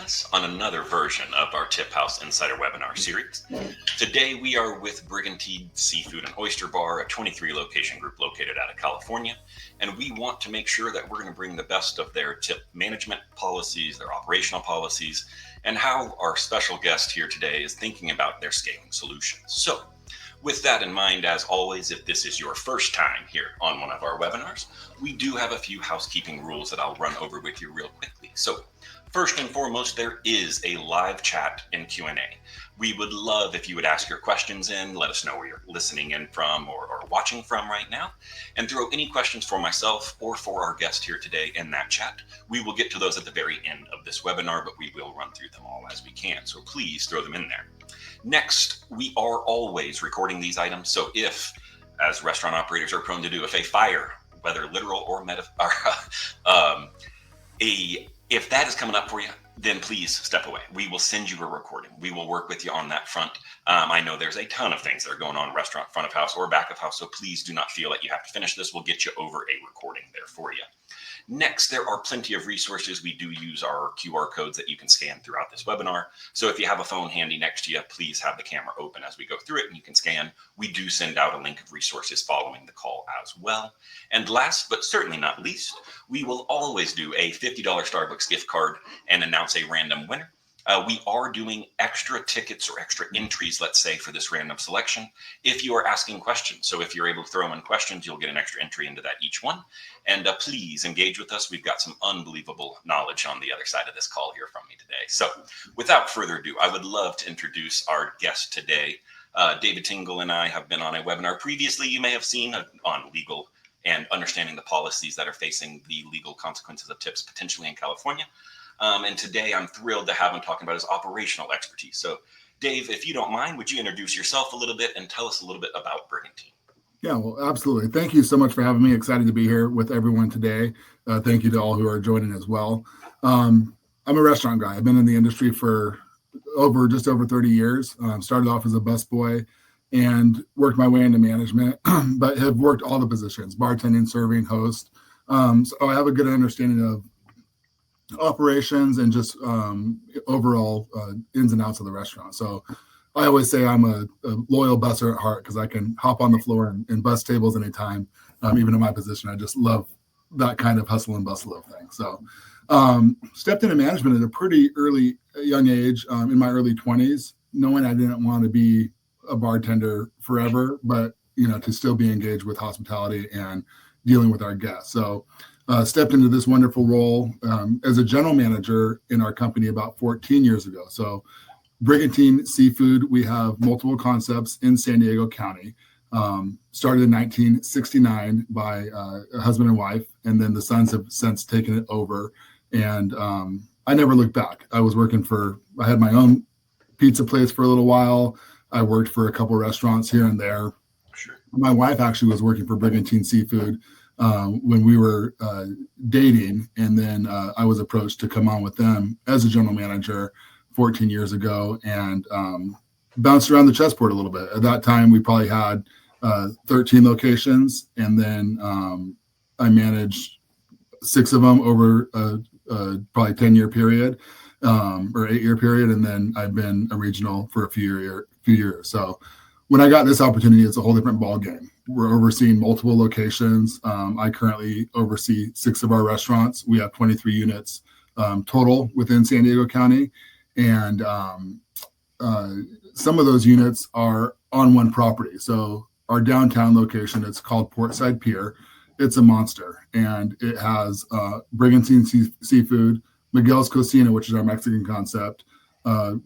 us on another version of our TipHaus Insider webinar series. Today we are with Brigantine Seafood and Oyster Bar, a 23 location group located out of California, and we want to make sure that we're going to bring the best of their tip management policies, their operational policies, and how our special guest here today is thinking about their scaling solutions. So with that in mind, as always, if this is your first time here on one of our webinars, we do have a few housekeeping rules that I'll run over with you real quickly. So first and foremost, there is a live chat and Q&A. We would love if you would ask your questions in, let us know where you're listening in from or watching from right now, and throw any questions for myself or for our guest here today in that chat. We will get to those at the very end of this webinar, but we will run through them all as we can, so please throw them in there. Next, we are always recording these items, so if, as restaurant operators are prone to do, if a fire, whether literal or if that is coming up for you, then please step away. We will send you a recording. We will work with you on that front. I know there's a ton of things that are going on in restaurant, front of house, or back of house, so please do not feel like you have to finish this. We'll get you over a recording there for you. Next, there are plenty of resources. We do use our QR codes that you can scan throughout this webinar. So if you have a phone handy next to you, please have the camera open as we go through it and you can scan. We do send out a link of resources following the call as well. And last, but certainly not least, we will always do a $50 Starbucks gift card and announce a random winner. We are doing extra tickets or extra entries, let's say, for this random selection if you are asking questions. So if you're able to throw in questions, you'll get an extra entry into that each one. And please engage with us. We've got some unbelievable knowledge on the other side of this call here from me today. So without further ado, I would love to introduce our guest today. David Tingle and I have been on a webinar previously you may have seen on legal and understanding the policies that are facing the legal consequences of tips potentially in California. And today I'm thrilled to have him talking about his operational expertise. So Dave, if you don't mind, would you introduce yourself a little bit and tell us a little bit about Brigantine? Yeah, well, absolutely. Thank you so much for having me. Excited to be here with everyone today. Thank you to all who are joining as well. I'm a restaurant guy. I've been in the industry for just over 30 years. Started off as a busboy and worked my way into management, but have worked all the positions, bartending, serving, host. So I have a good understanding of operations and just overall ins and outs of the restaurant. So I always say I'm a loyal busser at heart because I can hop on the floor and bus tables anytime. Even in my position, I just love that kind of hustle and bustle of things. So stepped into management at a pretty young age, in my early 20s, knowing I didn't want to be a bartender forever, but to still be engaged with hospitality and dealing with our guests. So stepped into this wonderful role as a general manager in our company about 14 years ago. So Brigantine Seafood, we have multiple concepts in San Diego County. Started in 1969 by a husband and wife, and then the sons have since taken it over. And I never looked back. I had my own pizza place for a little while. I worked for a couple restaurants here and there. Sure. My wife actually was working for Brigantine Seafood when we were dating, and then I was approached to come on with them as a general manager 14 years ago, and bounced around the chessboard a little bit. At that time, we probably had 13 locations, and then I managed 6 of them over probably 10-year period or 8-year period, and then I've been a regional for a few years. So when I got this opportunity, it's a whole different ball game. We're overseeing multiple locations. I currently oversee 6 of our restaurants. We have 23 units total within San Diego County. And some of those units are on one property. So our downtown location, it's called Portside Pier. It's a monster. And it has Brigantine Seafood, Miguel's Cocina, which is our Mexican concept,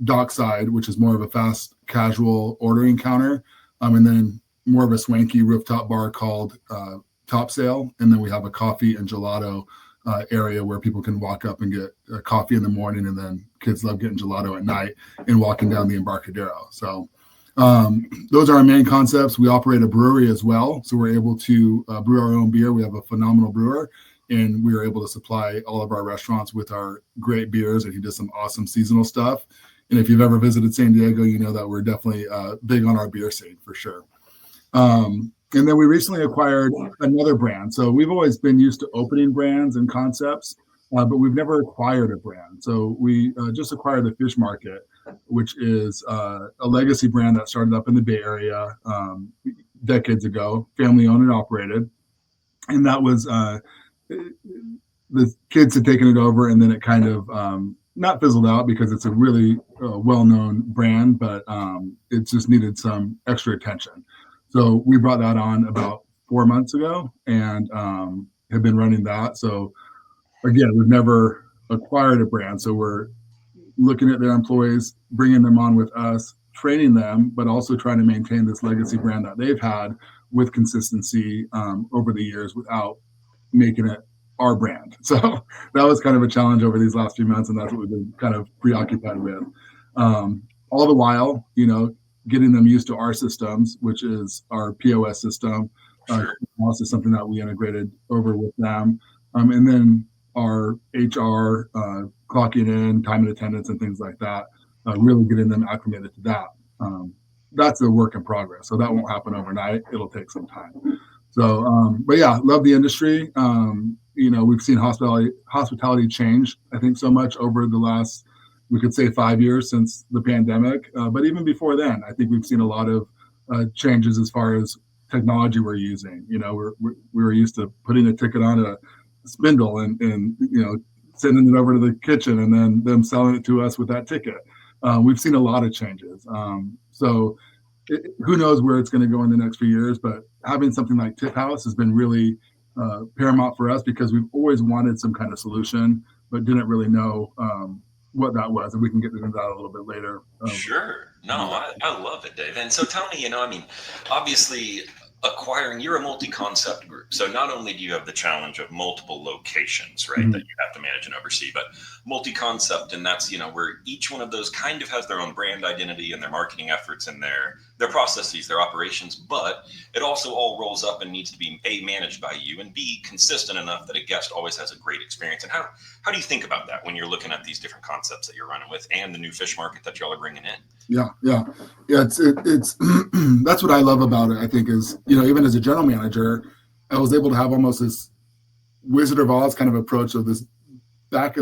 Dockside, which is more of a fast casual ordering counter, and then more of a swanky rooftop bar called Top Sail. And then we have a coffee and gelato area where people can walk up and get a coffee in the morning, and then kids love getting gelato at night and walking down the Embarcadero. So those are our main concepts. We operate a brewery as well, so we're able to brew our own beer. We have a phenomenal brewer, and we are able to supply all of our restaurants with our great beers, and he does some awesome seasonal stuff. And if you've ever visited San Diego, you know that we're definitely big on our beer scene for sure. And then we recently acquired another brand. So we've always been used to opening brands and concepts. but we've never acquired a brand. So we just acquired the Fish Market, which is a legacy brand that started up in the Bay Area decades ago, family owned and operated. And that was the kids had taken it over, and then it kind of not fizzled out because it's a really well-known brand, but it just needed some extra attention. So we brought that on about 4 months ago and have been running that. So again, we've never acquired a brand. So we're looking at their employees, bringing them on with us, training them, but also trying to maintain this legacy brand that they've had with consistency over the years without making it our brand. So that was kind of a challenge over these last few months, and that's what we've been kind of preoccupied with. All the while, getting them used to our systems, which is our POS system. Sure. Also something that we integrated over with them. And then our HR, clocking in, time and attendance, and things like that, really getting them acclimated to that. That's a work in progress. So that won't happen overnight. It'll take some time. So, but yeah, love the industry. We've seen hospitality change, I think, so much over the last, we could say 5 years since the pandemic. But even before then, I think we've seen a lot of changes as far as technology we're using. We were used to putting a ticket on a spindle and sending it over to the kitchen and then them selling it to us with that ticket. We've seen a lot of changes. So who knows where it's going to go in the next few years, but having something like TipHaus has been really paramount for us because we've always wanted some kind of solution, but didn't really know what that was. And we can get into that a little bit later. Sure. No, I love it, Dave. And so tell me, obviously you're a multi-concept group. So not only do you have the challenge of multiple locations, right, that you have to manage and oversee, but multi-concept, and that's, where each one of those kind of has their own brand identity and their marketing efforts and their processes, their operations, but it also all rolls up and needs to be A, managed by you, and B, consistent enough that a guest always has a great experience. And how do you think about that when you're looking at these different concepts that you're running with and the new fish market that y'all are bringing in? Yeah. It's that's what I love about it. I think is, even as a general manager, I was able to have almost this Wizard of Oz kind of approach of this back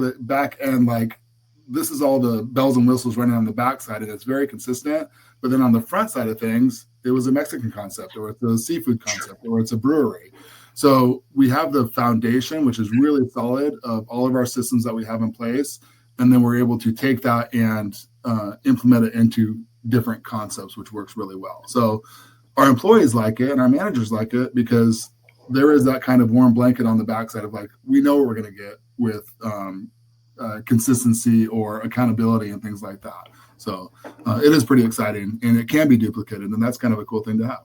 end, like this is all the bells and whistles running on the backside, and it's very consistent. But then on the front side of things, it was a Mexican concept, or it's a seafood concept, or it's a brewery. So we have the foundation, which is really solid, of all of our systems that we have in place. And then we're able to take that and implement it into different concepts, which works really well. So our employees like it and our managers like it because there is that kind of warm blanket on the backside of like, we know what we're going to get with consistency or accountability and things like that. So it is pretty exciting, and it can be duplicated, and that's kind of a cool thing to have.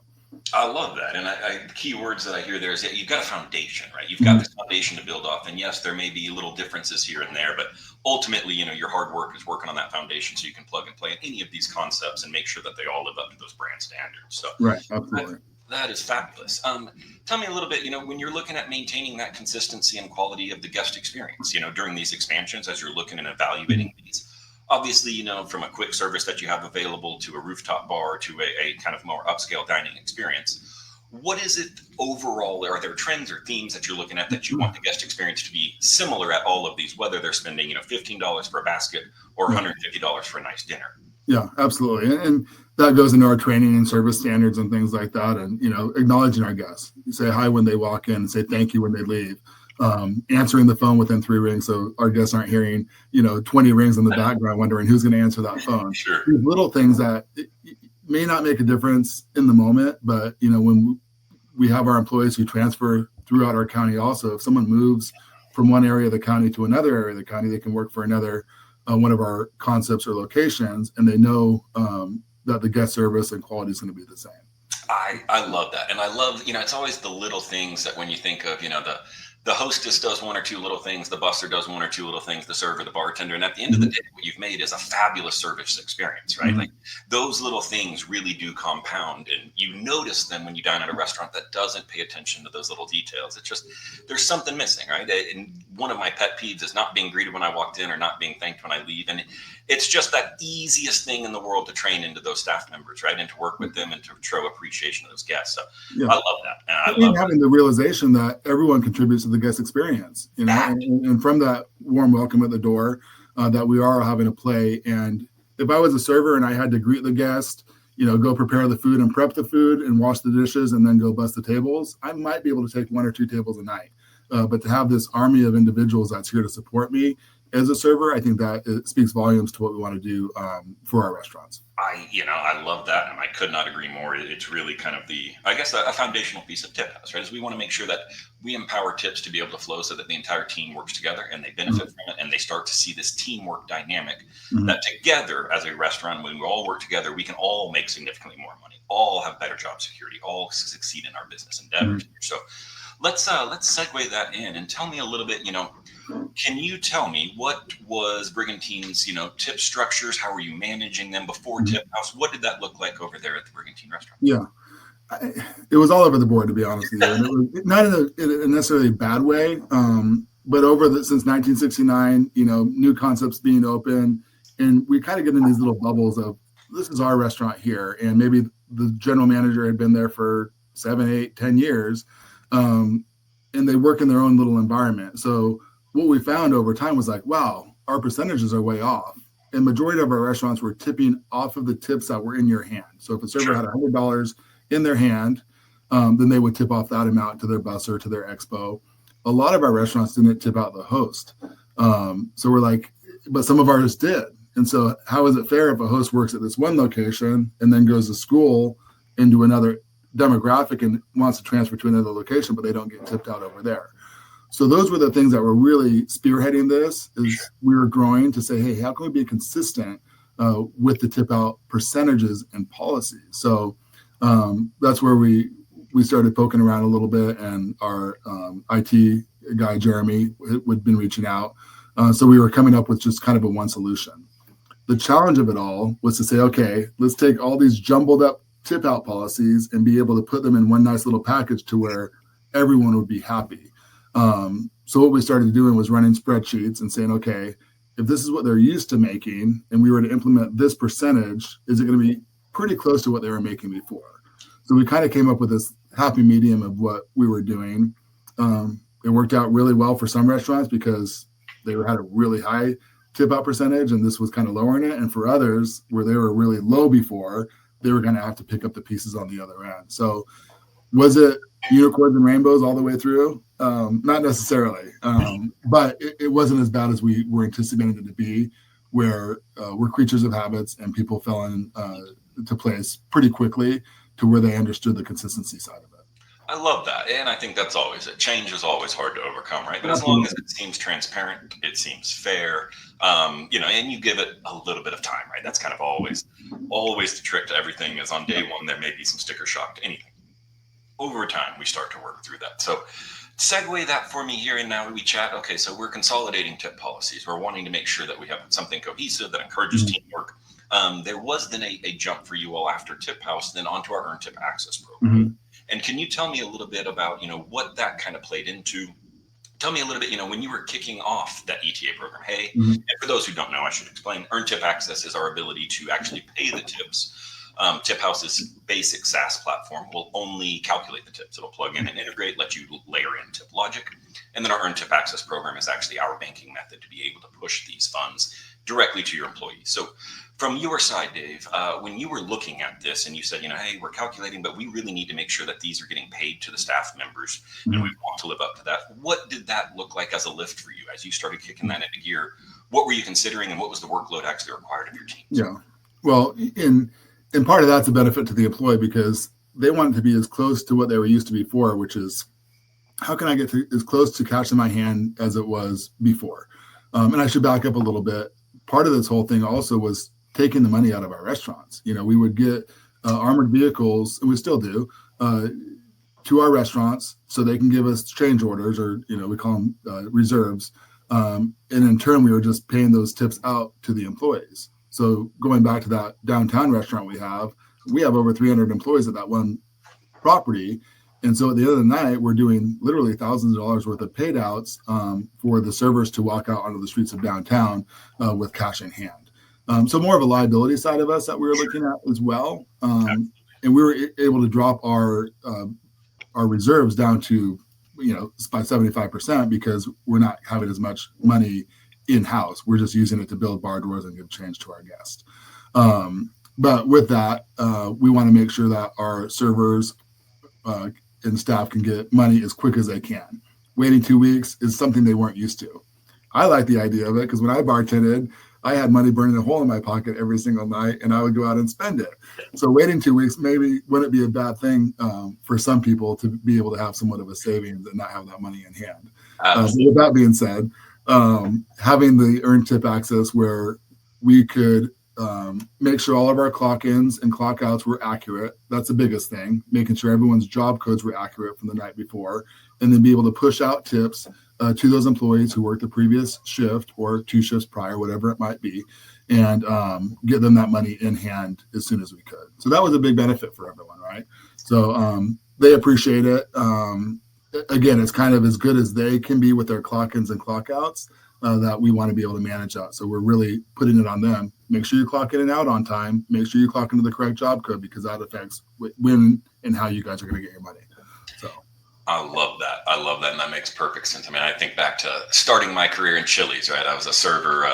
I love that. And the key words that I hear there is that you've got a foundation, right? You've got this foundation to build off. And yes, there may be little differences here and there, but ultimately, your hard work is working on that foundation so you can plug and play in any of these concepts and make sure that they all live up to those brand standards. So right, absolutely. That is fabulous. Tell me a little bit, when you're looking at maintaining that consistency and quality of the guest experience, during these expansions, as you're looking and evaluating these. Obviously, from a quick service that you have available to a rooftop bar to a kind of more upscale dining experience, what is it overall? Are there trends or themes that you're looking at that you want the guest experience to be similar at all of these, whether they're spending, $15 for a basket or $150 for a nice dinner? Yeah, absolutely. And that goes into our training and service standards and things like that. And, acknowledging our guests. You say hi when they walk in and say thank you when they leave. Answering the phone within 3 rings, so our guests aren't hearing 20 rings in the background wondering who's going to answer that phone. Sure. These little things that may not make a difference in the moment, but when we have our employees who transfer throughout our county, also if someone moves from one area of the county to another area of the county, they can work for another one of our concepts or locations, and they know that the guest service and quality is going to be the same. I love that, and I love it's always the little things that when you think of the hostess does one or two little things, the busser does one or two little things, the server, the bartender, and at the end of the day, what you've made is a fabulous service experience, right? Like those little things really do compound, and you notice them when you dine at a restaurant that doesn't pay attention to those little details. It's just, there's something missing, right? And one of my pet peeves is not being greeted when I walked in or not being thanked when I leave. And it's just that easiest thing in the world to train into those staff members, right? And to work with them and to show appreciation of those guests. So I love that. And I love having the realization that everyone contributes to to the guest experience, and from that warm welcome at the door, that we are having to play. And if I was a server and I had to greet the guest, go prepare the food and prep the food and wash the dishes and then go bust the tables, I might be able to take 1 or 2 tables a night. But to have this army of individuals that's here to support me as a server, I think that it speaks volumes to what we want to do for our restaurants. I love that, and I could not agree more. It's really kind of a foundational piece of TipHaus, right? Is we want to make sure that we empower tips to be able to flow so that the entire team works together and they benefit from it, and they start to see this teamwork dynamic that together as a restaurant, when we all work together, we can all make significantly more money, all have better job security, all succeed in our business endeavors. So let's segue that in and tell me a little bit, can you tell me what was Brigantine's, tip structures? How were you managing them before TipHaus? What did that look like over there at the Brigantine restaurant? Yeah, it was all over the board, to be honest with you. And it was not in a necessarily bad way, but since 1969, new concepts being open, and we kind of get in these little bubbles of this is our restaurant here, and maybe the general manager had been there for 7, 8, 10 years, and they work in their own little environment. So what we found over time was like, wow, our percentages are way off. And majority of our restaurants were tipping off of the tips that were in your hand. So if a server had $100 in their hand, then they would tip off that amount to their busser, to their expo. A lot of our restaurants didn't tip out the host. So we're like, but some of ours did. And so how is it fair if a host works at this one location and then goes to school into another demographic and wants to transfer to another location, but they don't get tipped out over there? So those were the things that were really spearheading this. Is we were growing to say, hey, how can we be consistent with the tip out percentages and policies? So that's where we started poking around a little bit, and our IT guy Jeremy had been reaching out. So we were coming up with just kind of a one solution. The challenge of it all was to say, okay, let's take all these jumbled up tip out policies and be able to put them in one nice little package to where everyone would be happy. So what we started doing was running spreadsheets and saying, okay, if this is what they're used to making and we were to implement this percentage, is it going to be pretty close to what they were making before? So we kind of came up with this happy medium of what we were doing. It worked out really well for some restaurants because they had a really high tip out percentage and this was kind of lowering it. And for others where they were really low before, they were going to have to pick up the pieces on the other end. So was it unicorns and rainbows all the way through? Not necessarily, but it wasn't as bad as we were anticipating it to be, where we're creatures of habits and people fell into place pretty quickly to where they understood the consistency side of it. I love that. And I think that's always it. Change is always hard to overcome, right? But as long as it seems transparent, it seems fair, and you give it a little bit of time, right? That's kind of always the trick to everything is on day one, there may be some sticker shock to anything. Over time, we start to work through that. So segue that for me here and now we chat. Okay, so we're consolidating tip policies. We're wanting to make sure that we have something cohesive that encourages teamwork. There was then a jump for you all after TipHaus, then onto our Earn Tip Access program. And can you tell me a little bit about, what that kind of played into? Tell me a little bit, when you were kicking off that ETA program. Hey, and for those who don't know, I should explain, Earn Tip Access is our ability to actually pay the tips. TipHaus's basic SaaS platform will only calculate the tips. It'll plug in and integrate, let you layer in tip logic. And then our Earn Tip Access program is actually our banking method to be able to push these funds directly to your employees. So from your side, Dave, when you were looking at this and you said, hey, we're calculating, but we really need to make sure that these are getting paid to the staff members and we want to live up to that. What did that look like as a lift for you as you started kicking that into gear? What were you considering and what was the workload actually required of your team? Yeah, well, and part of that's a benefit to the employee because they want it to be as close to what they were used to before, which is how can I get as close to cash in my hand as it was before? And I should back up a little bit. Part of this whole thing also was taking the money out of our restaurants. We would get armored vehicles, and we still do, to our restaurants so they can give us change orders or, we call them reserves. And in turn, we were just paying those tips out to the employees. So going back to that downtown restaurant we have over 300 employees at that one property. And so at the end of the night, we're doing literally thousands of dollars worth of paid outs for the servers to walk out onto the streets of downtown with cash in hand. So more of a liability side of us that we were looking at as well. And we were able to drop our reserves down to by 75% because we're not having as much money in-house. We're just using it to build bar doors and give change to our guests. But with that, we want to make sure that our servers and staff can get money as quick as they can. Waiting 2 weeks is something they weren't used to. I like the idea of it because when I bartended, I had money burning a hole in my pocket every single night, and I would go out and spend it. So waiting 2 weeks maybe wouldn't be a bad thing for some people to be able to have somewhat of a savings and not have that money in hand. With that being said, having the earned tip access where we could make sure all of our clock ins and clock outs were accurate. That's the biggest thing, making sure everyone's job codes were accurate from the night before, and then be able to push out tips to those employees who worked the previous shift or 2 shifts prior, whatever it might be, and get them that money in hand as soon as we could. So that was a big benefit for everyone, right? So they appreciate it. Again, it's kind of as good as they can be with their clock ins and clock outs that we want to be able to manage that. So we're really putting it on them. Make sure you clock in and out on time. Make sure you clock into the correct job code because that affects when and how you guys are going to get your money. So I love that. And that makes perfect sense. I mean, I think back to starting my career in Chili's, right? I was a server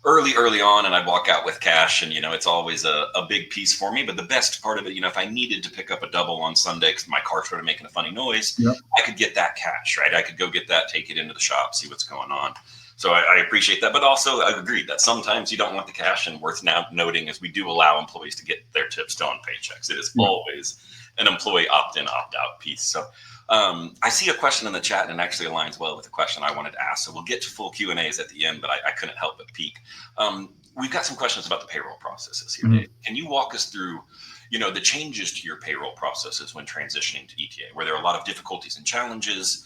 early on, and I'd walk out with cash, and, it's always a big piece for me. But the best part of it, if I needed to pick up a double on Sunday because my car started making a funny noise, yep. I could get that cash, right? I could go get that, take it into the shop, see what's going on. So I appreciate that. But also I agree that sometimes you don't want the cash, and worth now noting is we do allow employees to get their tips still on paychecks. It is always an employee opt-in, opt-out piece. So I see a question in the chat, and it actually aligns well with the question I wanted to ask. So we'll get to full Q&As at the end, but I couldn't help but peek. We've got some questions about the payroll processes here, Dave. Can you walk us through, the changes to your payroll processes when transitioning to ETA? Were there a lot of difficulties and challenges?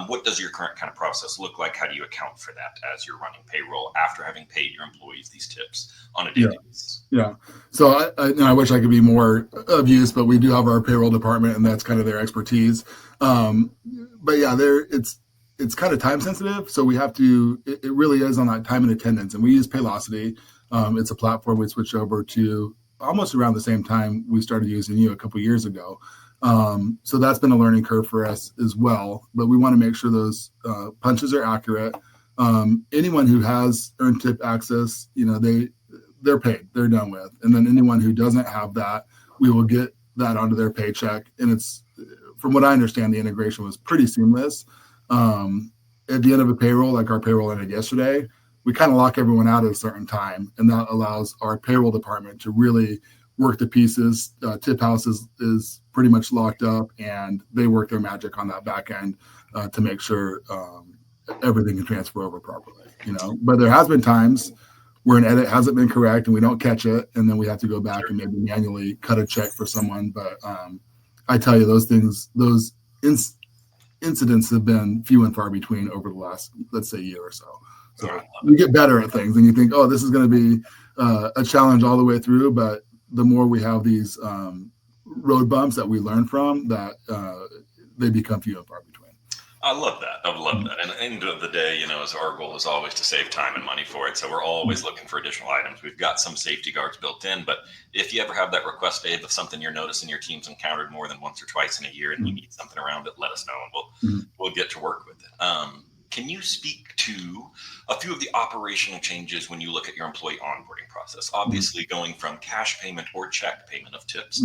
What does your current kind of process look like? How do you account for that as you're running payroll after having paid your employees these tips on a daily basis? Yeah. So I wish I could be more of use, but we do have our payroll department, and that's kind of their expertise. But yeah, it's kind of time sensitive. So we have to, it really is on that time and attendance. And we use Paylocity. It's a platform we switched over to almost around the same time we started using you a couple of years ago. So that's been a learning curve for us as well. But we want to make sure those punches are accurate. Anyone who has earned tip access, they're paid, they're done with. And then anyone who doesn't have that, we will get that onto their paycheck. And it's, from what I understand, the integration was pretty seamless. At the end of a payroll, like our payroll ended yesterday, we kind of lock everyone out at a certain time, and that allows our payroll department to really work the pieces. TipHaus is pretty much locked up, and they work their magic on that back end to make sure everything can transfer over properly. But there has been times where an edit hasn't been correct and we don't catch it, and then we have to go back and maybe manually cut a check for someone. But I tell you, those incidents have been few and far between over the last, let's say, year or so. So you get better at things, and you think, oh, this is going to be a challenge all the way through. But the more we have these road bumps that we learn from, that they become few and far between. I love that. And at the end of the day, as our goal is always to save time and money for it. So we're always looking for additional items. We've got some safety guards built in, but if you ever have that request, Dave, of something you're noticing your team's encountered more than once or twice in a year and you need something around it, let us know, and we'll get to work with it. Can you speak to a few of the operational changes when you look at your employee onboarding process? Obviously, going from cash payment or check payment of tips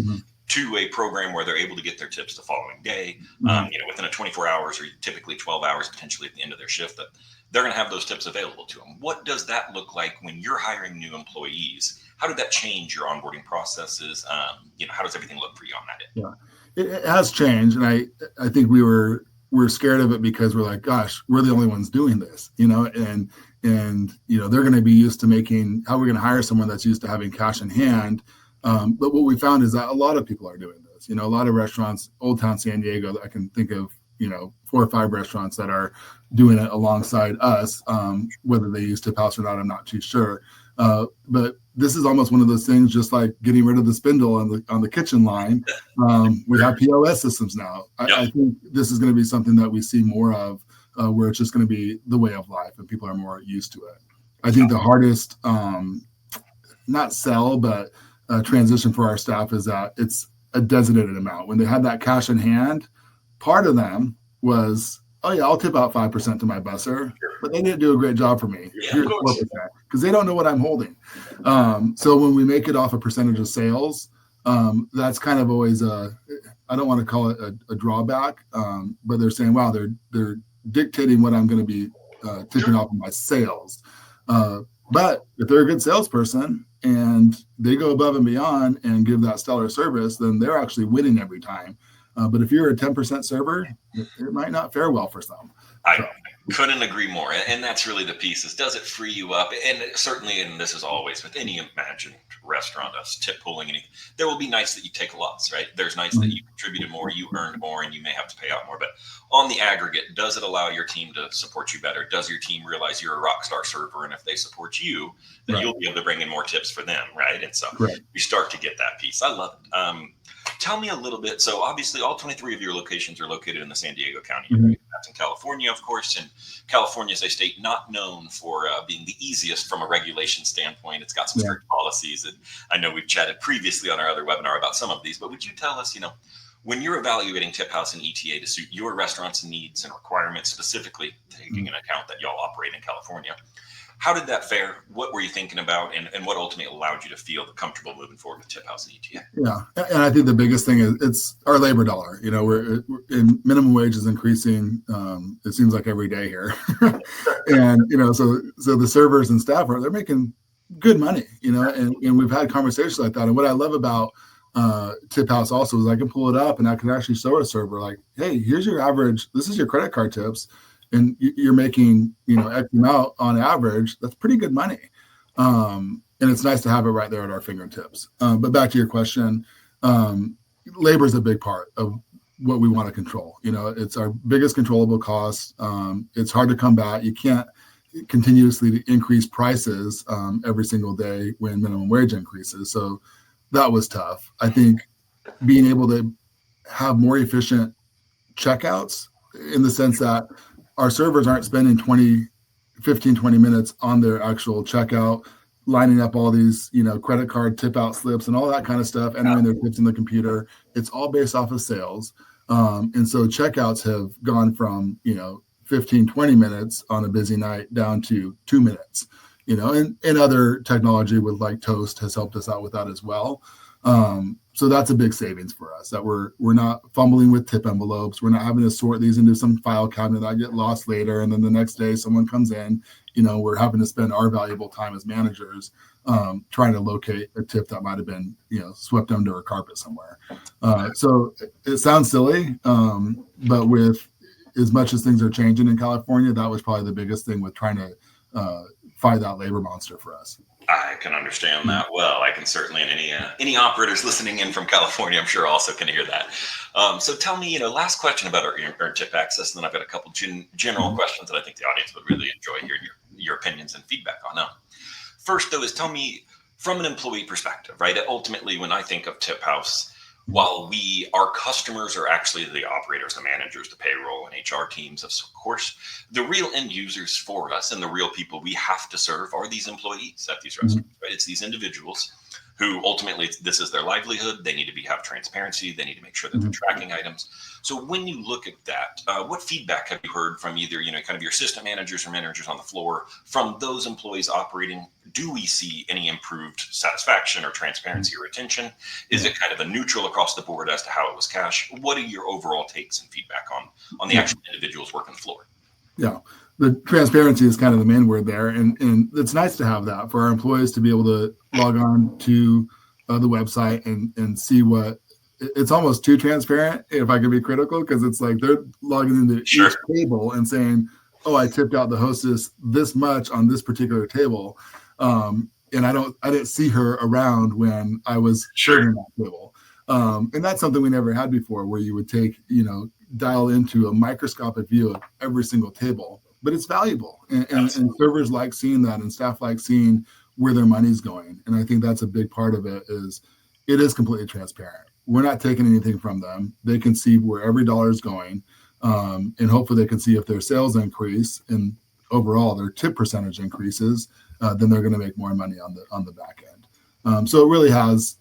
to a program where they're able to get their tips the following day, within a 24 hours or typically 12 hours, potentially at the end of their shift, that they're going to have those tips available to them. What does that look like when you're hiring new employees? How did that change your onboarding processes? How does everything look for you on that end? Yeah, it has changed. And I think we're scared of it because we're like, gosh, we're the only ones doing this, and they're going to be used to how we're going to hire someone that's used to having cash in hand. But what we found is that a lot of people are doing this. A lot of restaurants, Old Town San Diego, I can think of, 4 or 5 restaurants that are doing it alongside us. Whether they use TipHaus or not, I'm not too sure. But this is almost one of those things, just like getting rid of the spindle on the kitchen line. We have POS systems now. I think this is going to be something that we see more of, where it's just going to be the way of life and people are more used to it. I think the hardest, not sell, but transition for our staff is that it's a designated amount. When they have that cash in hand, part of them was, oh yeah, I'll tip out 5% to my busser, Sure. but they didn't do a great job for me. Yeah, of Here's course. 4%, because they don't know what I'm holding. So when we make it off a percentage of sales, that's kind of always I don't want to call it a drawback, but they're saying, wow, they're dictating what I'm going to be tipping off of my sales. But if they're a good salesperson and they go above and beyond and give that stellar service, then they're actually winning every time. But if you're a 10% server, it might not fare well for some. I couldn't agree more. And that's really the piece is, does it free you up? And certainly, and this is always with any imagined restaurant, us tip pulling, anything, there will be nights that you take a loss, right? There's nights that you contributed more, you earned more, and you may have to pay out more. But on the aggregate, does it allow your team to support you better? Does your team realize you're a rock star server? And if they support you, then you'll be able to bring in more tips for them, right? And so you start to get that piece. I love it. Tell me a little bit. So obviously all 23 of your locations are located in the San Diego County area. That's in California, of course. And California is a state not known for being the easiest from a regulation standpoint. It's got some strict policies. And I know we've chatted previously on our other webinar about some of these, but would you tell us, when you're evaluating TipHaus and ETA to suit your restaurant's needs and requirements, specifically taking into account that y'all operate in California, how did that fare? What were you thinking about, and what ultimately allowed you to feel comfortable moving forward with TipHaus and ETA? Yeah, and I think the biggest thing is it's our labor dollar. We're in minimum wage is increasing. It seems like every day here, and so the servers and staff they're making good money. And we've had conversations like that. And what I love about TipHaus also is I can pull it up and I can actually show a server like, hey, here's your average. This is your credit card tips. And you're making, X amount on average, that's pretty good money. And it's nice to have it right there at our fingertips. But back to your question, labor is a big part of what we want to control. It's our biggest controllable cost. It's hard to combat. You can't continuously increase prices every single day when minimum wage increases. So that was tough. I think being able to have more efficient checkouts in the sense that our servers aren't spending 20 minutes on their actual checkout, lining up all these, credit card tip out slips and all that kind of stuff, entering their tips in the computer. It's all based off of sales. And so checkouts have gone from, 15, 20 minutes on a busy night down to 2 minutes, and other technology with like Toast has helped us out with that as well. So that's a big savings for us, that we're not fumbling with tip envelopes. We're not having to sort these into some file cabinet that get lost later. And then the next day someone comes in, we're having to spend our valuable time as managers trying to locate a tip that might've been, swept under a carpet somewhere. So it sounds silly, but with as much as things are changing in California, that was probably the biggest thing with trying to fight that labor monster for us. I can understand that well. I can certainly, and any operators listening in from California, I'm sure also can hear that. So tell me, last question about our tip access, and then I've got a couple general questions that I think the audience would really enjoy hearing your opinions and feedback on. First, though, is tell me from an employee perspective, right? Ultimately, when I think of TipHaus, while our customers are actually the operators, the managers, the payroll and HR teams, of course, the real end users for us and the real people we have to serve are these employees at these restaurants, right? It's these individuals who ultimately, this is their livelihood. They need to have transparency. They need to make sure that they're tracking items. So when you look at that, what feedback have you heard from either, kind of your assistant managers or managers on the floor from those employees operating? Do we see any improved satisfaction or transparency or retention? Is it kind of a neutral across the board as to how it was cashed? What are your overall takes and feedback on the actual individuals working the floor? Yeah, the transparency is kind of the main word there. And it's nice to have that for our employees to be able to log on to the website and see what it's almost too transparent, if I can be critical, because it's like they're logging into each table and saying, oh, I tipped out the hostess this much on this particular table. And I didn't see her around when I was serving that table. And that's something we never had before, where you would take, dial into a microscopic view of every single table, but it's valuable. And servers like seeing that, and staff like seeing where their money's going. And I think that's a big part of it is completely transparent. We're not taking anything from them. They can see where every dollar is going. And hopefully they can see if their sales increase and overall their tip percentage increases, then they're going to make more money on the back end. So it really has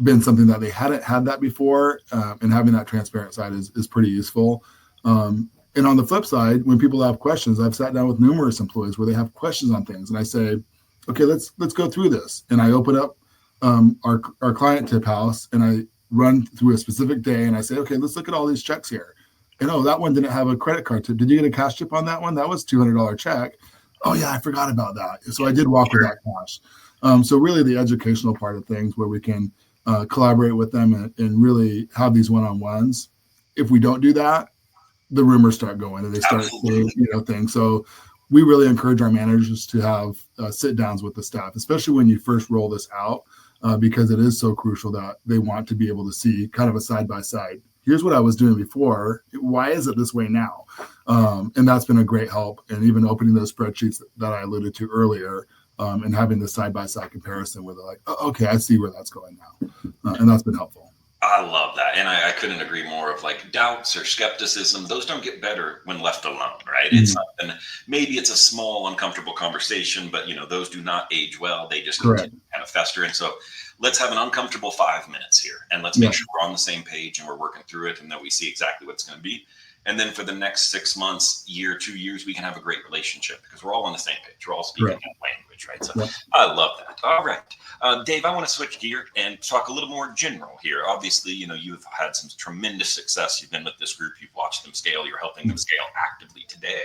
been something that they hadn't had that before, and having that transparent side is pretty useful. And on the flip side, when people have questions, I've sat down with numerous employees where they have questions on things, and I say, okay, let's go through this. And I open up our client TipHaus, and I run through a specific day, and I say, okay, let's look at all these checks here. And oh, that one didn't have a credit card tip. Did you get a cash tip on that one? That was $200 check. Oh yeah, I forgot about that. So I did walk with that cash. So really the educational part of things where we can collaborate with them and really have these one-on-ones. If we don't do that, the rumors start going and they start saying, things. So we really encourage our managers to have sit downs with the staff, especially when you first roll this out, because it is so crucial that they want to be able to see kind of a side-by-side. Here's what I was doing before. Why is it this way now? And that's been a great help. And even opening those spreadsheets that I alluded to earlier and having the side-by-side comparison where they're like, oh, okay, I see where that's going now. And that's been helpful. I love that. And I couldn't agree more of like doubts or skepticism. Those don't get better when left alone, right? Mm-hmm. It's something, maybe it's a small, uncomfortable conversation, but those do not age well. They just continue to kind of fester. And so let's have an uncomfortable 5 minutes here and let's make sure we're on the same page and we're working through it and that we see exactly what it's going to be. And then for the next 6 months, year, 2 years, we can have a great relationship because we're all on the same page. We're all speaking that language, right? So I love that. All right. Dave, I want to switch gear and talk a little more general here. Obviously, you've had some tremendous success. You've been with this group. You've watched them scale. You're helping them scale actively today.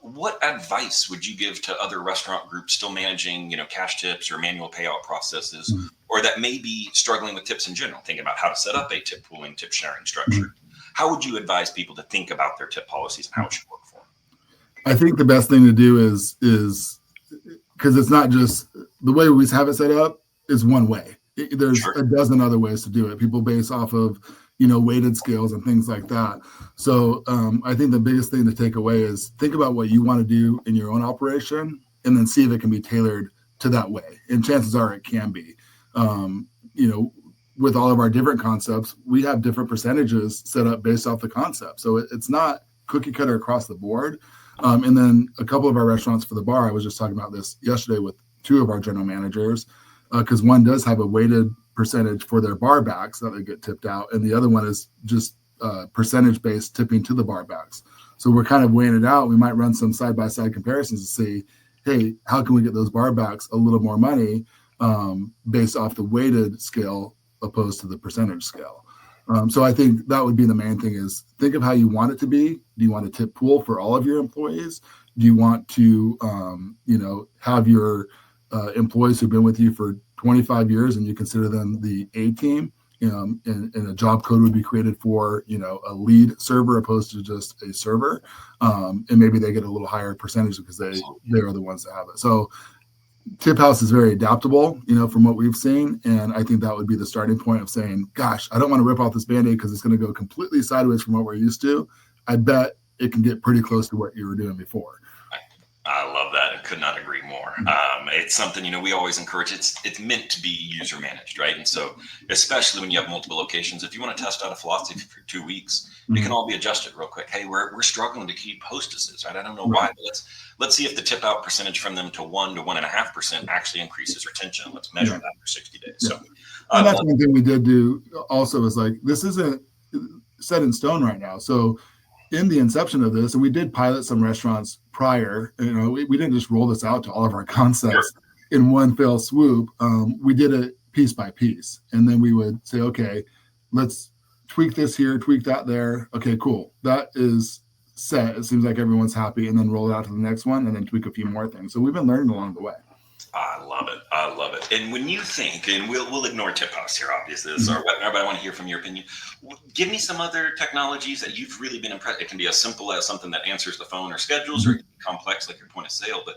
What advice would you give to other restaurant groups still managing, cash tips or manual payout processes, or that may be struggling with tips in general, thinking about how to set up a tip pooling, tip sharing structure? How would you advise people to think about their tip policies and how it should work for them? I think the best thing to do is because it's not just the way we have it set up is one way. There's a dozen other ways to do it. People base off of, weighted scales and things like that. So I think the biggest thing to take away is think about what you want to do in your own operation and then see if it can be tailored to that way. And chances are it can be. With all of our different concepts, we have different percentages set up based off the concept. So it's not cookie cutter across the board. And then a couple of our restaurants for the bar, I was just talking about this yesterday with 2 of our general managers, because one does have a weighted percentage for their bar backs that they get tipped out. And the other one is just percentage-based tipping to the bar backs. So we're kind of weighing it out. We might run some side-by-side comparisons to see, hey, how can we get those bar backs a little more money based off the weighted scale opposed to the percentage scale. So I think that would be the main thing is think of how you want it to be. Do you want a tip pool for all of your employees? Do you want to, have your employees who've been with you for 25 years and you consider them the A team? And a job code would be created for, a lead server opposed to just a server. And maybe they get a little higher percentage because they are the ones that have it. So TipHaus is very adaptable, from what we've seen. And I think that would be the starting point of saying, gosh, I don't want to rip off this Band-Aid because it's going to go completely sideways from what we're used to. I bet it can get pretty close to what you were doing before. I love that and could not agree more. It's something, we always encourage. It's meant to be user managed, right? And so especially when you have multiple locations, if you want to test out a philosophy for 2 weeks, it can all be adjusted real quick. Hey, we're struggling to keep hostesses, right? I don't know why, but let's see if the tip out percentage from them to 1 to 1.5% actually increases retention. Let's measure that for 60 days. So and that's one thing we did do also is like, this isn't set in stone right now. So in the inception of this, and we did pilot some restaurants prior, we didn't just roll this out to all of our concepts in one fell swoop. We did it piece by piece. And then we would say, okay, let's tweak this here, tweak that there. Okay, cool. That is set. It seems like everyone's happy. And then roll it out to the next one and then tweak a few more things. So we've been learning along the way. I love it. I love it. And when you think, and we'll ignore TipHaus here, obviously, this is our webinar, but I want to hear from your opinion. Give me some other technologies that you've really been impressed. It can be as simple as something that answers the phone or schedules, or it can be complex like your point of sale. But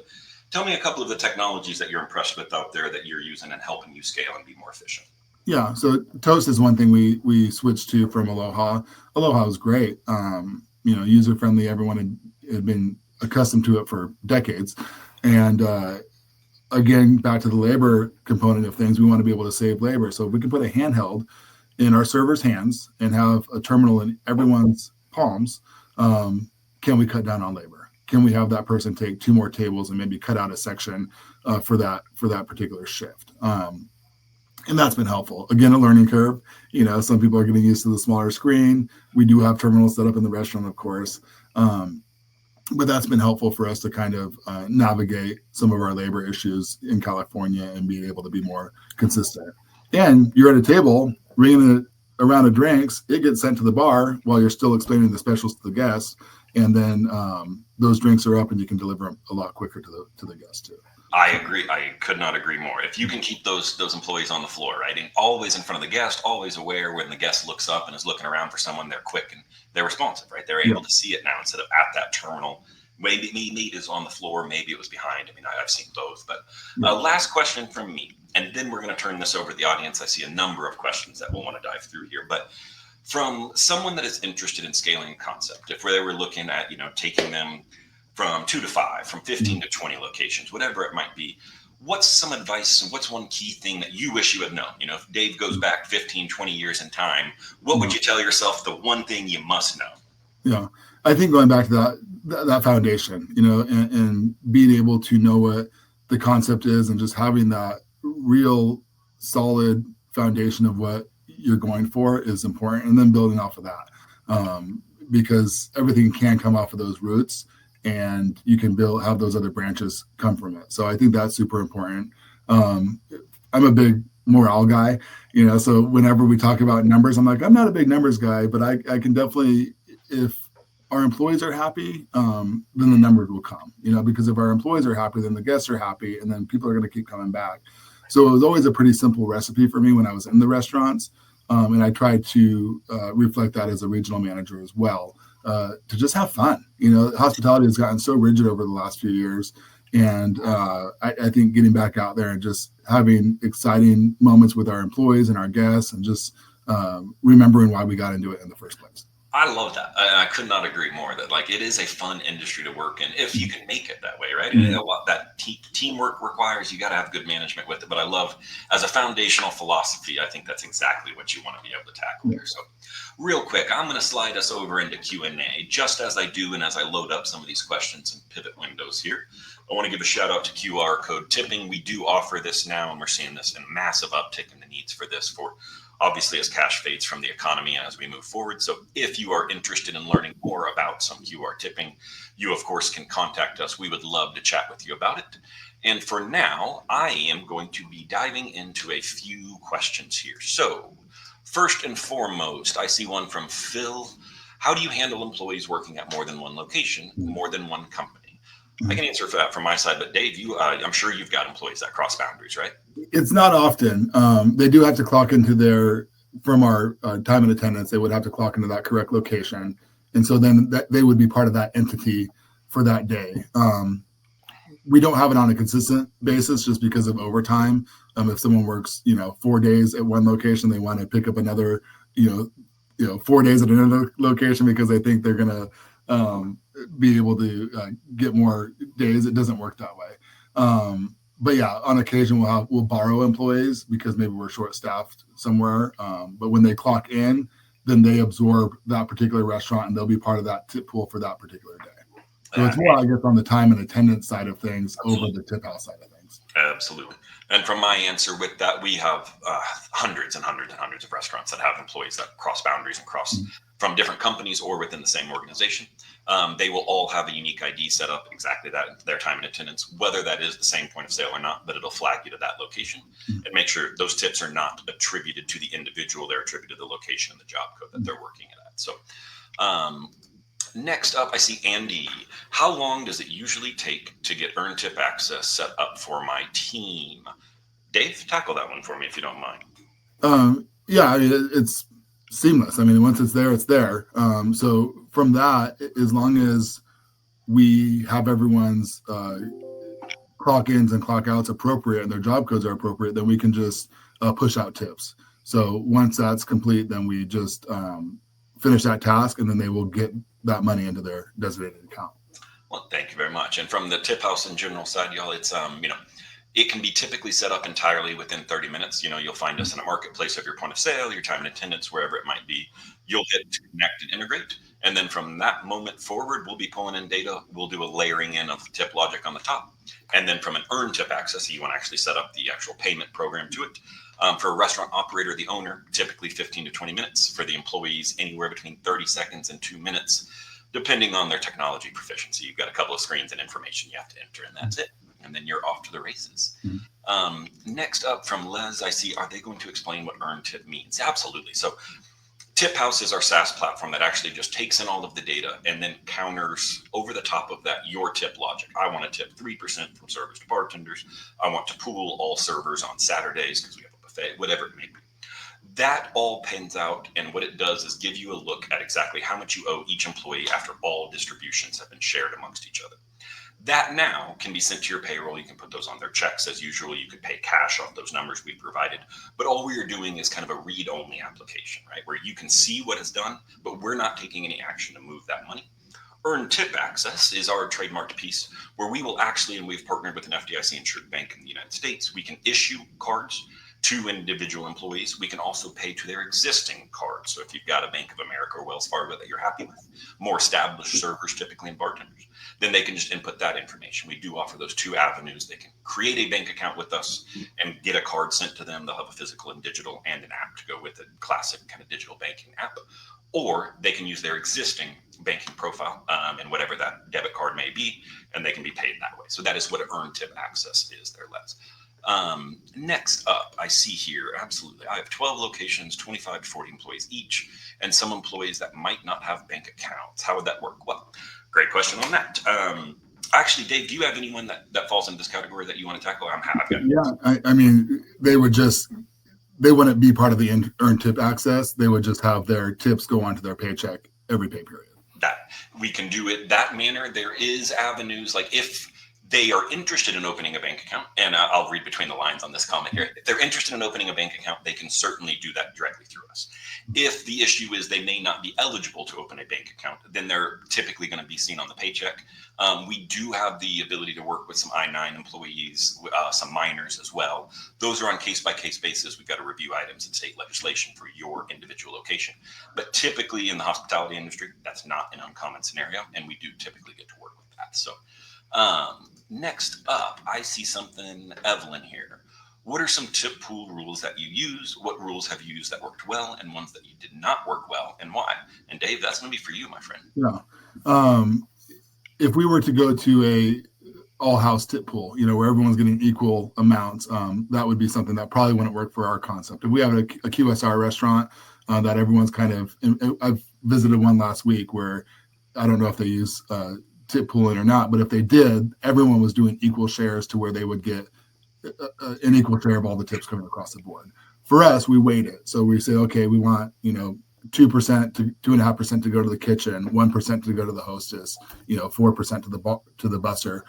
tell me a couple of the technologies that you're impressed with out there that you're using and helping you scale and be more efficient. Yeah. So Toast is one thing we switched to from Aloha. Aloha was great. User friendly. Everyone had been accustomed to it for decades. And, again, back to the labor component of things, we want to be able to save labor. So if we can put a handheld in our server's hands and have a terminal in everyone's palms, can we cut down on labor? Can we have that person take 2 more tables and maybe cut out a section for that particular shift? And that's been helpful. Again, a learning curve. Some people are getting used to the smaller screen. We do have terminals set up in the restaurant, of course. But that's been helpful for us to kind of navigate some of our labor issues in California and being able to be more consistent. And you're at a table, ringing a round of drinks, it gets sent to the bar while you're still explaining the specials to the guests. And then those drinks are up and you can deliver them a lot quicker to the guests too. I agree. I could not agree more. If you can keep those employees on the floor, right, and always in front of the guest, always aware when the guest looks up and is looking around for someone, they're quick and they're responsive, right? They're able to see it now instead of at that terminal. Maybe it is on the floor, maybe it was behind. I mean, I've seen both. But last question from me, and then we're going to turn this over to the audience. I see a number of questions that we'll want to dive through here. But from someone that is interested in scaling a concept, if they were looking at, taking them from 2 to 5, from 15 to 20 locations, whatever it might be, what's some advice and what's one key thing that you wish you had known? If Dave goes back 15, 20 years in time, what would you tell yourself the one thing you must know? Yeah, I think going back to that foundation, and being able to know what the concept is and just having that real solid foundation of what you're going for is important, and then building off of that, because everything can come off of those roots and you can have those other branches come from it. So I think that's super important. I'm a big morale guy, so whenever we talk about numbers, I'm like, I'm not a big numbers guy, but I can definitely, if our employees are happy, then the numbers will come, because if our employees are happy, then the guests are happy, and then people are going to keep coming back. So it was always a pretty simple recipe for me when I was in the restaurants. And I tried to reflect that as a regional manager as well, to just have fun. Hospitality has gotten so rigid over the last few years. And I think getting back out there and just having exciting moments with our employees and our guests and just remembering why we got into it in the first place. I love that. I could not agree more that it is a fun industry to work in if you can make it that way, right? Mm-hmm. And what that teamwork requires, you got to have good management with it. But I love, as a foundational philosophy, I think that's exactly what you want to be able to tackle there. So real quick, I'm going to slide us over into Q&A. Just as I do and as I load up some of these questions and pivot windows here, I want to give a shout out to QR code tipping. We do offer this now, and we're seeing this in massive uptick in the needs for this for obviously as cash fades from the economy as we move forward. So if you are interested in learning more about some QR tipping, you of course can contact us. We would love to chat with you about it. And for now, I am going to be diving into a few questions here. So first and foremost, I see one from Phil. How do you handle employees working at more than one location, more than one company? I can answer for that from my side, but Dave, I'm sure you've got employees that cross boundaries, right? It's not often. They do have to clock into from our time and attendance, they would have to clock into that correct location. And so then they would be part of that entity for that day. We don't have it on a consistent basis just because of overtime. If someone works, 4 days at one location, they want to pick up another, 4 days at another location because they think they're going to be able to get more days. It doesn't work that way. But yeah, on occasion we'll borrow employees because maybe we're short-staffed somewhere. But when they clock in, then they absorb that particular restaurant and they'll be part of that tip pool for that particular day. So it's more, I guess, on the time and attendance side of things over the TipHaus side of things. Absolutely. And from my answer with that, we have hundreds and hundreds and hundreds of restaurants that have employees that cross boundaries and cross from different companies or within the same organization. They will all have a unique ID set up, exactly that, their time and attendance, whether that is the same point of sale or not, but it'll flag you to that location and make sure those tips are not attributed to the individual. They're attributed to the location and the job code that they're working at. So next up, I see Andy. How long does it usually take to get earn tip access set up for my team? Dave, tackle that one for me if you don't mind. Yeah, I mean, it's seamless. I mean, once it's there, it's there. So from that, as long as we have everyone's clock ins and clock outs appropriate and their job codes are appropriate, then we can just push out tips. So once that's complete, then we just finish that task and then they will get that money into their designated account. Well, thank you very much. And from the TipHaus in general side, y'all, it's, it can be typically set up entirely within 30 minutes. You'll find us in a marketplace of your point of sale, your time and attendance, wherever it might be. You'll hit to connect and integrate. And then from that moment forward, we'll be pulling in data. We'll do a layering in of tip logic on the top. And then from an earn tip access, you want to actually set up the actual payment program to it. For a restaurant operator, the owner, typically 15 to 20 minutes. For the employees, anywhere between 30 seconds and 2 minutes, depending on their technology proficiency. You've got a couple of screens and information you have to enter, and that's it. And then you're off to the races. Next up from Les, I see, are they going to explain what earned tip means? Absolutely. So TipHaus is our SaaS platform that actually just takes in all of the data and then counters over the top of that your tip logic. I want to tip 3% from servers to bartenders. I want to pool all servers on Saturdays because we have a buffet, whatever it may be. That all pans out, and what it does is give you a look at exactly how much you owe each employee after all distributions have been shared amongst each other. That now can be sent to your payroll. You can put those on their checks as usual. You could pay cash off those numbers we provided. But all we are doing is kind of a read-only application, right? Where you can see what is done, but we're not taking any action to move that money. Earn Tip Access is our trademarked piece where we will actually, and we've partnered with an FDIC insured bank in the United States, we can issue cards to individual employees. We can also pay to their existing cards. So if you've got a Bank of America or Wells Fargo that you're happy with, more established servers typically and bartenders, then they can just input that information. We do offer those two avenues. They can create a bank account with us and get a card sent to them. They'll have a physical and digital and an app to go with it, classic kind of digital banking app. Or they can use their existing banking profile and whatever that debit card may be, and they can be paid that way. So that is what Earn Tip Access is there, Les. Next up, I see here, absolutely, I have 12 locations, 25 to 40 employees each, and some employees that might not have bank accounts. How would that work? Well, great question on that. Actually, Dave, do you have anyone that falls into this category that you want to tackle? I mean, they wouldn't be part of the Earn Tip Access. They would just have their tips go onto their paycheck every pay period. That we can do it that manner. There is avenues, like if they are interested in opening a bank account, and I'll read between the lines on this comment here. If they're interested in opening a bank account, they can certainly do that directly through us. If the issue is they may not be eligible to open a bank account, then they're typically going to be seen on the paycheck. We do have the ability to work with some I-9 employees, some minors as well. Those are on case-by-case basis. We've got to review items in state legislation for your individual location. But typically in the hospitality industry, that's not an uncommon scenario, and we do typically get to work with that. So next up, I see something, Evelyn here. What are some tip pool rules that you use? What rules have you used that worked well and ones that you did not work well, and why? And Dave, that's going to be for you, my friend. Yeah. If we were to go to a all-house tip pool, where everyone's getting equal amounts, that would be something that probably wouldn't work for our concept. If we have a QSR restaurant that everyone's I've visited one last week where I don't know if they use tip pooling or not, but if they did, everyone was doing equal shares to where they would get an equal share of all the tips coming across the board. For us, we weight it. So we say, okay, we want, 2% to 2.5% to go to the kitchen, 1% to go to the hostess, 4% to the busser.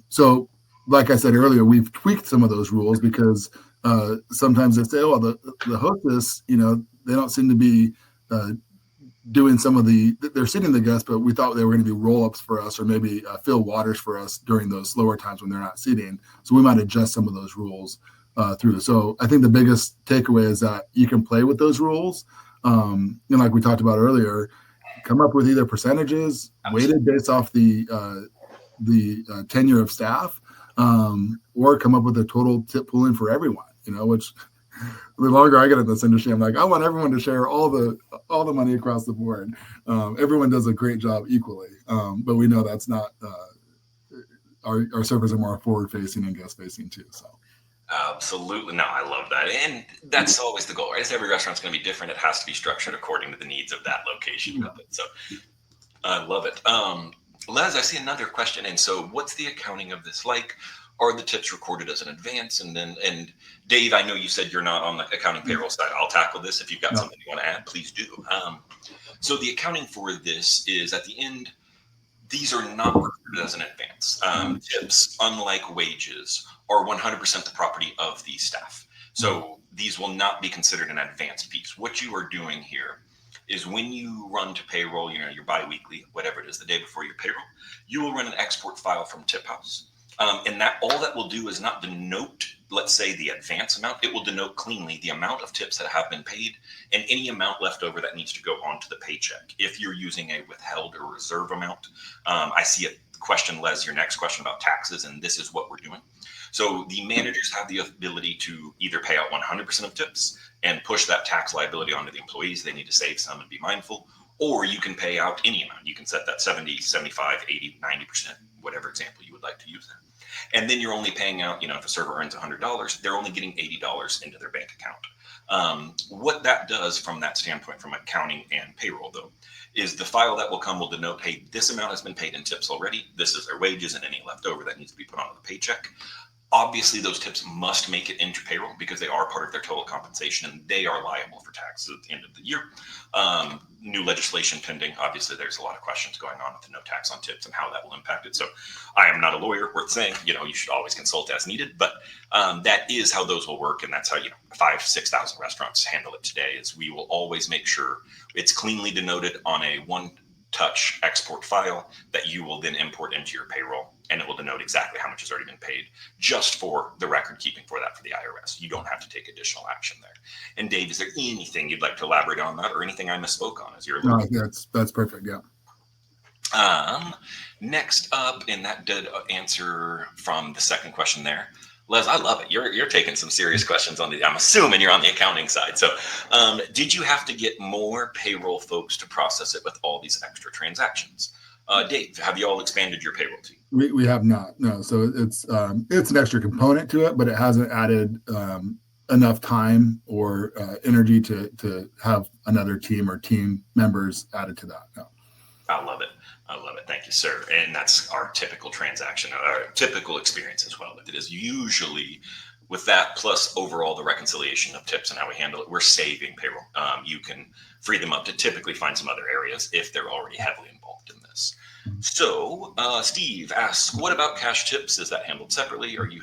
So like I said earlier, we've tweaked some of those rules because sometimes they say, oh, the hostess, they don't seem to be doing some of they're sitting the guests, but we thought they were going to do roll-ups for us or maybe fill waters for us during those slower times when they're not seating. So we might adjust some of those rules through. So I think the biggest takeaway is that you can play with those rules. Like we talked about earlier, come up with either percentages weighted based off the tenure of staff, or come up with a total tip pooling for everyone, which the longer I get in this industry, I'm like, I want everyone to share all the money across the board. Everyone does a great job equally. But we know that's not, our servers are more forward facing and guest facing too. So. Absolutely. No, I love that. And that's always the goal, right? Every restaurant's going to be different. It has to be structured according to the needs of that location. Yeah. So I love it. Les, I see another question. And so what's the accounting of this like? Are the tips recorded as an advance? And Dave, I know you said you're not on the accounting payroll side. I'll tackle this. If you've got something you want to add, please do. So the accounting for this is at the end, these are not recorded as an advance. Tips, unlike wages, are 100% the property of the staff. So these will not be considered an advance piece. What you are doing here is when you run to payroll, your biweekly, whatever it is, the day before your payroll, you will run an export file from TipHaus. And that all that will do is not denote, let's say, the advance amount. It will denote cleanly the amount of tips that have been paid and any amount left over that needs to go onto the paycheck. If you're using a withheld or reserve amount, I see a question, Les, your next question about taxes, and this is what we're doing. So the managers have the ability to either pay out 100% of tips and push that tax liability onto the employees. They need to save some and be mindful. Or you can pay out any amount. You can set that 70, 75, 80, 90%, whatever example you would like to use there. And then you're only paying out, if a server earns $100, they're only getting $80 into their bank account. What that does from that standpoint, from accounting and payroll, though, is the file that will come will denote, hey, this amount has been paid in tips already. This is their wages and any left over that needs to be put onto the paycheck. Obviously, those tips must make it into payroll because they are part of their total compensation and they are liable for taxes at the end of the year. New legislation pending. Obviously, there's a lot of questions going on with the no tax on tips and how that will impact it. So I am not a lawyer worth saying, you should always consult as needed, but that is how those will work. And that's how, 5,000-6,000 restaurants handle it today is we will always make sure it's cleanly denoted on a one-touch export file that you will then import into your payroll. And it will denote exactly how much has already been paid just for the record keeping for that for the IRS. You don't have to take additional action there. And Dave, is there anything you'd like to elaborate on that or anything I misspoke on as you're looking? No, that's perfect. Yeah. Next up, and that did answer from the second question there. Les, I love it. You're taking some serious questions I'm assuming you're on the accounting side. So did you have to get more payroll folks to process it with all these extra transactions? Dave, have you all expanded your payroll team? We have not. No. So it's an extra component to it, but it hasn't added enough time or energy to have another team or team members added to that. No. I love it. Thank you, sir. And that's our typical transaction, our typical experience as well. But it is usually with that plus overall the reconciliation of tips and how we handle it, we're saving payroll. You can free them up to typically find some other areas if they're already heavily involved in this. So Steve asks, what about cash tips? Is that handled separately? Are you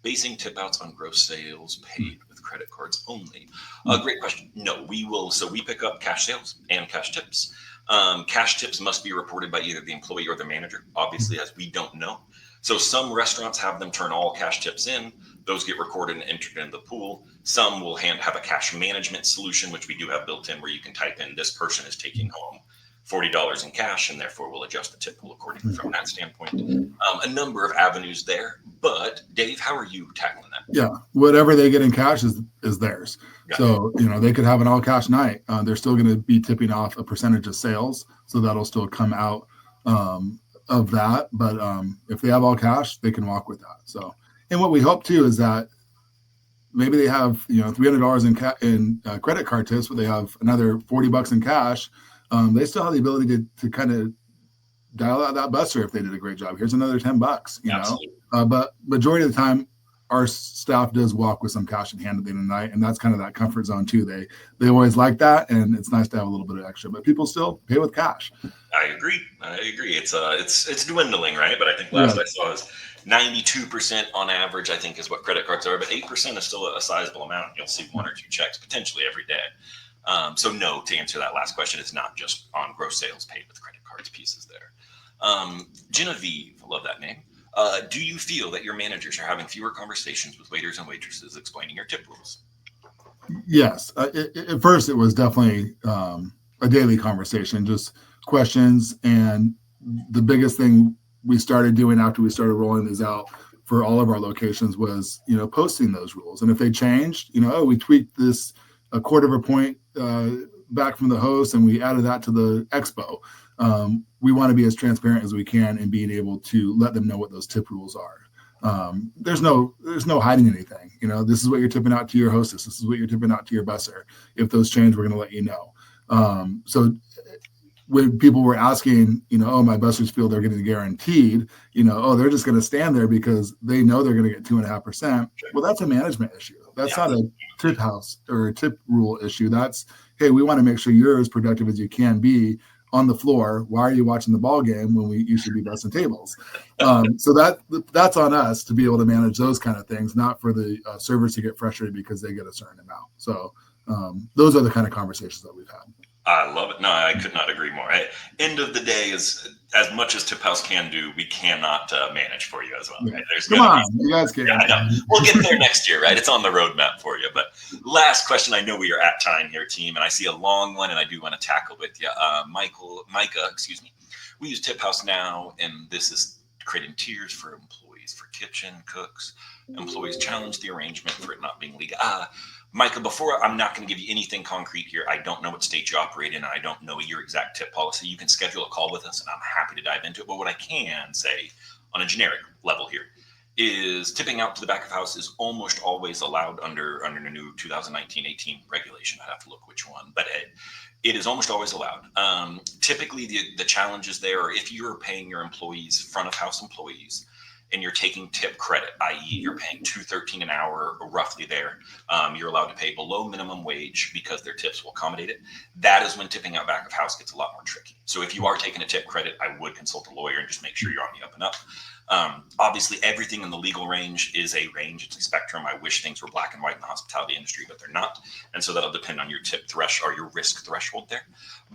basing tip outs on gross sales paid with credit cards only? Great question. No, we will. So we pick up cash sales and cash tips. Cash tips must be reported by either the employee or the manager, obviously, as we don't know. So some restaurants have them turn all cash tips in. Those get recorded and entered into the pool. Some will have a cash management solution, which we do have built in, where you can type in this person is taking home $40 in cash, and therefore we'll adjust the tip pool accordingly from that standpoint. A number of avenues there. But Dave, how are you tackling that? Yeah, whatever they get in cash is theirs. Got so they could have an all cash night. They're still going to be tipping off a percentage of sales, so that'll still come out of that. But if they have all cash, they can walk with that. So, and what we hope too is that maybe they have $300 in credit card tips, but they have another $40 in cash. They still have the ability to kind of dial out that busser if they did a great job. Here's another $10, you Absolutely. know. But majority of the time, our staff does walk with some cash in hand at the end of the night, and that's kind of that comfort zone too. They always like that, and it's nice to have a little bit of extra. But people still pay with cash. I agree. It's dwindling, right? But I think last I saw is 92% on average, I think, is what credit cards are. But 8% is still a sizable amount. You'll see one or two checks potentially every day. So no, to answer that last question, it's not just on gross sales paid with credit cards pieces there. Genevieve, I love that name. Do you feel that your managers are having fewer conversations with waiters and waitresses explaining your tip rules? Yes. At first, it was definitely a daily conversation, just questions. And the biggest thing we started doing after we started rolling these out for all of our locations was, posting those rules. And if they changed, we tweaked this a quarter of a point back from the host and we added that to the expo. We want to be as transparent as we can in being able to let them know what those tip rules are. There's no hiding anything. This is what you're tipping out to your hostess. This is what you're tipping out to your busser. If those change, we're going to let you know. So when people were asking, my bussers feel they're getting guaranteed, they're just going to stand there because they know they're going to get 2.5%. Well, that's a management issue. That's not a TipHaus or a tip rule issue. That's, hey, we want to make sure you're as productive as you can be on the floor. Why are you watching the ball game when you should be bussing tables? So that's on us to be able to manage those kind of things, not for the servers to get frustrated because they get a certain amount. So those are the kind of conversations that we've had. I love it. No, I could not agree more. End of the day, is as much as TipHaus can do, we cannot manage for you as well. Yeah. Right? There's Come on, you guys can. Yeah, I know. We'll get there next year, right? It's on the roadmap for you. But last question. I know we are at time here, team, and I see a long one, and I do want to tackle with you, Micah. Excuse me. We use TipHaus now, and this is creating tiers for employees, for kitchen cooks. Employees challenge the arrangement for it not being legal. Micah, before, I'm not going to give you anything concrete here. I don't know what state you operate in. I don't know your exact tip policy. You can schedule a call with us, and I'm happy to dive into it. But what I can say on a generic level here is tipping out to the back of house is almost always allowed under the new 2019-18 regulation. I'd have to look which one, but it is almost always allowed. Typically, the challenges there are if you're paying your employees, front of house employees, and you're taking tip credit, i.e. you're paying $2.13 an hour, roughly there. You're allowed to pay below minimum wage because their tips will accommodate it. That is when tipping out back of house gets a lot more tricky. So if you are taking a tip credit, I would consult a lawyer and just make sure you're on the up and up. Obviously, everything in the legal range is a range. It's a spectrum. I wish things were black and white in the hospitality industry, but they're not. And so that'll depend on your tip threshold or your risk threshold there.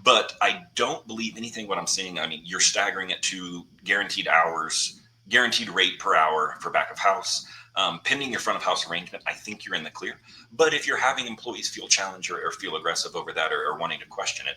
But I don't believe anything what I'm seeing. I mean, you're staggering it to guaranteed hours, guaranteed rate per hour for back of house. Pending your front of house arrangement, I think you're in the clear. But if you're having employees feel challenged or feel aggressive over that or wanting to question it,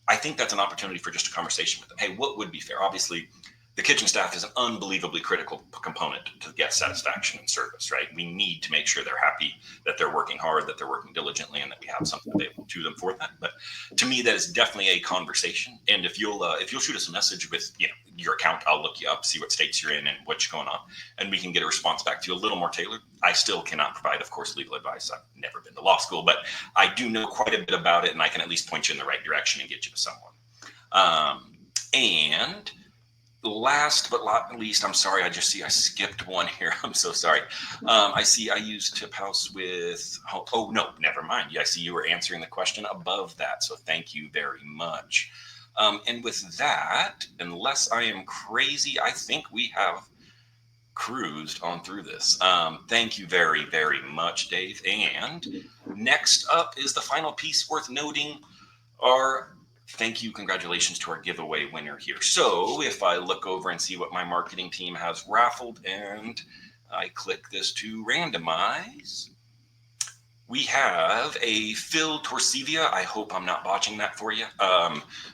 I think that's an opportunity for just a conversation with them. Hey, what would be fair? Obviously, the kitchen staff is an unbelievably critical component to guest satisfaction and service, right? We need to make sure they're happy, that they're working hard, that they're working diligently, and that we have something available to them for that. But to me, that is definitely a conversation. And if you'll shoot us a message with your account, I'll look you up, see what states you're in and what's going on, and we can get a response back to you a little more tailored. I still cannot provide, of course, legal advice. I've never been to law school, but I do know quite a bit about it, and I can at least point you in the right direction and get you to someone. And last but not least, I'm sorry, I skipped one here. I'm so sorry. I see I used TipHaus with, oh no, never mind. Yeah, I see you were answering the question above that. So thank you very much. And with that, unless I am crazy, I think we have cruised on through this. Thank you very, very much, Dave. And next up is the final piece worth noting, our thank you, congratulations to our giveaway winner here. So if I look over and see what my marketing team has raffled and I click this to randomize, we have a Phil Torsivia. I hope I'm not botching that for you.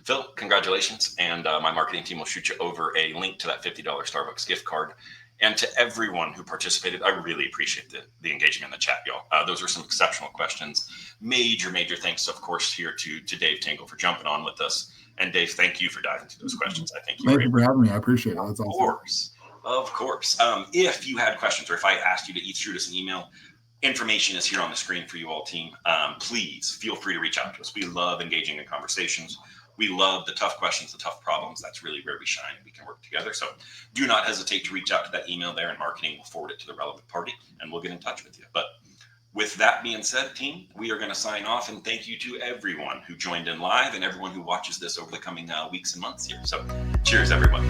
Phil, congratulations. And my marketing team will shoot you over a link to that $50 Starbucks gift card. And to everyone who participated, I really appreciate the engagement in the chat, y'all. Those were some exceptional questions. Major thanks, of course, here to Dave Tingle for jumping on with us. And Dave, thank you for diving into those questions. Thank you for having me. I appreciate it. That's awesome. Of course. If you had questions or if I asked you to shoot us an email, information is here on the screen for you all, team. Please feel free to reach out to us. We love engaging in conversations. We love the tough questions, the tough problems. That's really where we shine and we can work together. So do not hesitate to reach out to that email there, and marketing will forward it to the relevant party and we'll get in touch with you. But with that being said, team, we are going to sign off, and thank you to everyone who joined in live and everyone who watches this over the coming weeks and months here. So cheers, everyone.